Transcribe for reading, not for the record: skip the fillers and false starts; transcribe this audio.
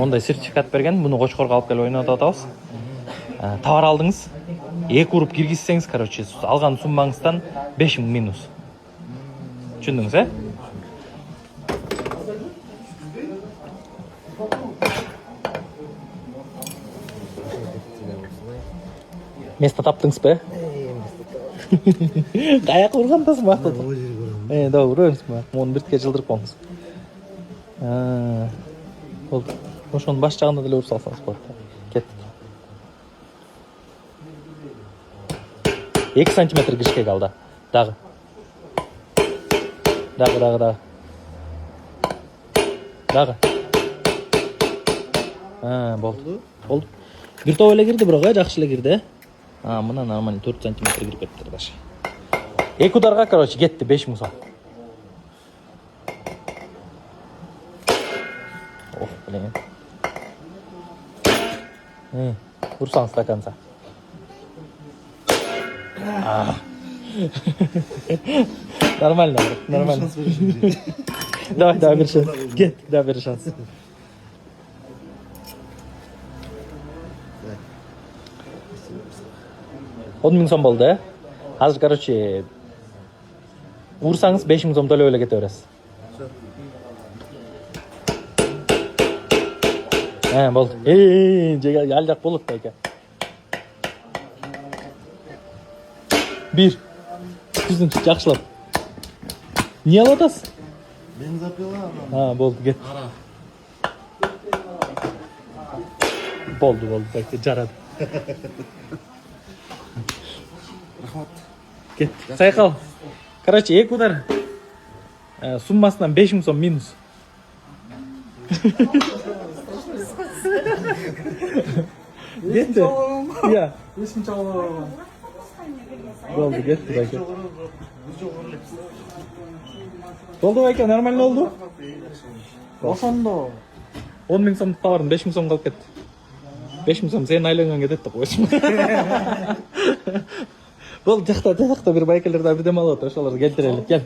Ондай сертификат берген, бұны Қошқорға алып келіп ойнатып атабыз. Товар алдыңыз, 2 ұрып киргизсеңіз, короче, алған суммаңыздан 5000 минус. Түшүндүңүз, э? Место таптыңыз бе? Каяк ургандасың бакта? Да, урабыз ба. Оны биртке жылдырып коңуз. Болду. Ошонун баш жагына деле уруп салсаңыз болот. Кеттик. 2 сантиметр киришке калды. Дагы. Дагы. Болду. Бир топ эле кирди, бирок жакшы эле кирди. Мына нормально 4 сантиметр кирип кетти даже. 2 ударга, короче, кетти 5000 сом. Блин. Урсаң стаканца. Нормально. Давай, бир шанс. Кет, да, бир шанс. Он 1000 сом болду, э? Азыр, короче, урсаңыз 5000 сом төлөп эле кете бересиз. Болду. Ал жак болот да экен. 1. Түзүң жакшылап. Не алып атасыз? Бензопила. Болду, кет. Болду, байке, жарады. Рахмат. Кет. Сайкал. Короче, 2 удар. Суммасынан 5000 сом минус. Кетти. Я. Ешкимче албаган. Болду, кетти байке. Болду байке, нормально болду. Ошондо 10 000 сом товарын 5000 сом калып кетти. 5000 сом сен айланган кетет да койсуң. Болду, жакта бир байкелерди бирдеме алып атат, ошолорду келтирели. Кел.